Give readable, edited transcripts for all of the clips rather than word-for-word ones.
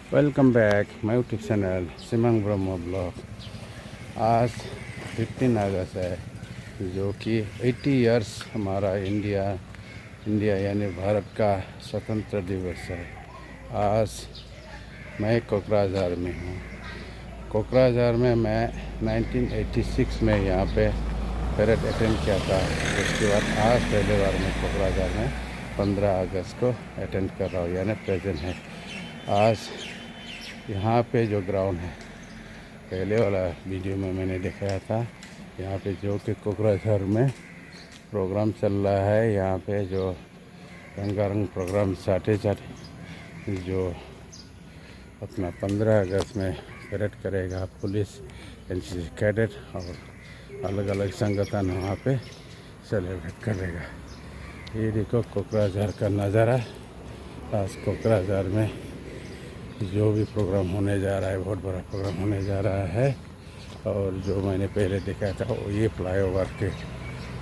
Welcome back my YouTube channel Simang Brahma blog. आज 15 अगस्त है, जो कि 80 इयर्स हमारा इंडिया यानी भारत का स्वतंत्र दिवस है। आज मैं कोकराझार में हूँ। कोकराझार में मैं 1986 में यहाँ पे परेड अटेंड किया था। उसके बाद आज पहले बार मैं कोकराझार में 15 अगस्त को अटेंड कर रहा हूँ, यानी प्रेजेंट है। आज यहाँ पे जो ग्राउंड है, पहले वाला वीडियो में मैंने दिखाया था, यहाँ पे जो कि कोकराझार में प्रोग्राम चल रहा है। यहाँ पे जो रंगारंग प्रोग्राम साथ जो अपना 15 अगस्त में परेड करेगा, पुलिस, एनसीसी कैडेट और अलग अलग संगठन वहाँ पे सेलिब्रेट करेगा। ये देखो कोकराझार का नज़ारा। आज कोकराझार में जो भी प्रोग्राम होने जा रहा है, बहुत बड़ा प्रोग्राम होने जा रहा है। और जो मैंने पहले देखा था वो ये फ्लाईओवर के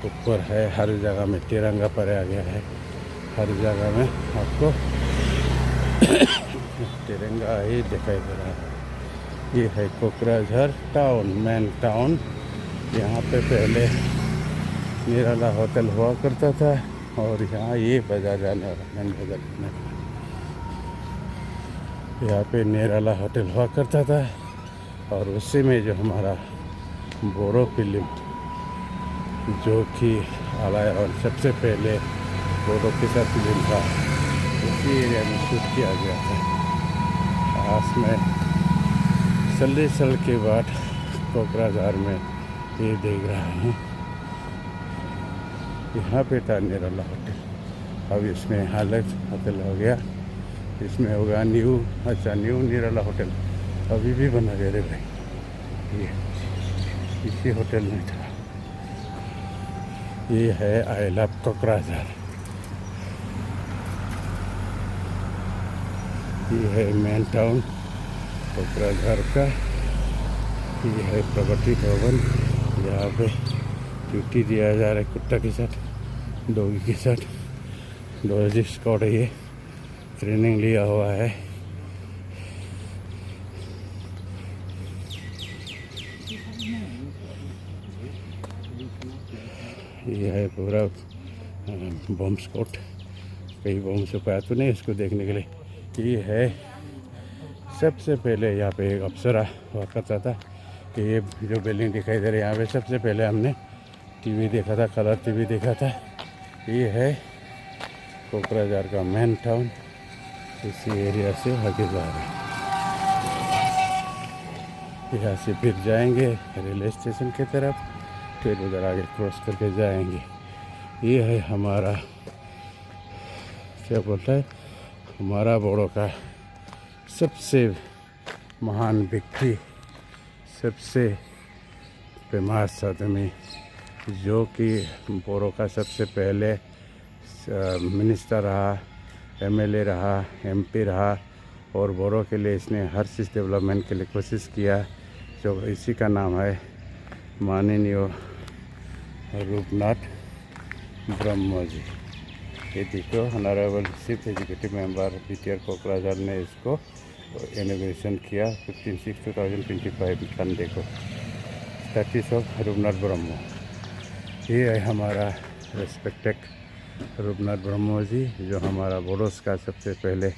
ऊपर है। हर जगह में तिरंगा फहराया गया है। हर जगह में आपको तिरंगा ही दिखाई दे रहा है। ये है कोकराझार टाउन, मेन टाउन। यहाँ पे पहले निराला होटल हुआ करता था और यहाँ ये बाजार जाने वाला मेन बाजार, यहाँ पे निराला होटल हुआ करता था। और उसी में जो हमारा बोरो फिल्म, जो कि आया और सबसे पहले बोरो के साथ फिल्म था, उसी एरिया में शूट किया गया था। आज मैं 40 साल के बाद कोकराझार में ये देख रहा हूँ। यहाँ पे था निराला होटल, अब इसमें हालत होटल हो गया। इसमें होगा न्यू निराला होटल अभी भी बना दे रहे भाई। ये इसी होटल में था। ये है आई लव कोकराझार। ये है मेन टाउन कोकराझार का। ये है प्रगति भवन, यहाँ पे ड्यूटी दिया जा रहा है कुत्ता के साथ, डॉगी के साथ। डॉगी स्क्वाड है, ये ट्रेनिंग लिया हुआ है। ये है पूरा बम स्पॉट। कई बम से पाया तो नहीं इसको देखने के लिए। ये है सबसे पहले यहाँ पे एक अप्सरा हुआ करता था। ये जो बिल्डिंग दिखाई दे रही है, यहाँ पे सबसे पहले हमने टीवी देखा था, कलर टीवी देखा था। ये है कोकराझार का मेन टाउन। इसी एरिया से आगे जा रहे हैं। यहाँ से फिर जाएंगे रेलवे स्टेशन की तरफ, फिर उधर आगे क्रॉस करके जाएंगे। ये है हमारा, क्या बोलता है, हमारा बोरो का सबसे महान व्यक्ति, सबसे फेमस आदमी, जो कि बोरो का सबसे पहले मिनिस्टर रहा, एमएलए रहा, एमपी रहा और बोरो के लिए इसने हर चीज़ डेवलपमेंट के लिए कोशिश किया। जो इसी का नाम है माननीय रूपनाथ ब्रह्म जी। ये देखो, honourable chief executive member BTR Kokrajhar ने इसको इनॉग्रेशन किया 15/6/2025 संडे को, स्टैट्यूस ऑफ रूपनाथ ब्रह्म। ये है हमारा रेस्पेक्टेड रूपनाथ ब्रह्म जी, जो हमारा बोरोस का सबसे पहले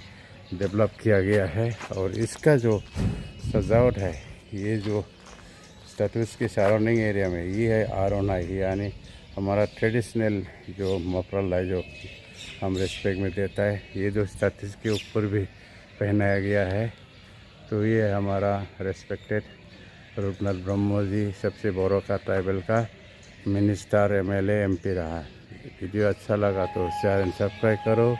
डेवलप किया गया है। और इसका जो सजावट है, ये जो स्टैट्यूस के सराउंडिंग एरिया में, ये है आरोनाई, यानी हमारा ट्रेडिशनल जो मफरल है, जो हम रिस्पेक्ट में देता है, ये जो स्टैट्यूस के ऊपर भी पहनाया गया है। तो ये है हमारा रेस्पेक्टेड रूपनाथ ब्रह्म जी, सबसे बोरो का ट्राइबल का मिनिस्टर, एमएलए, एमपी रहा। वीडियो अच्छा लगा तो चैनल सब्सक्राइब करो।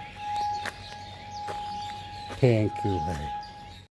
थैंक यू भाई।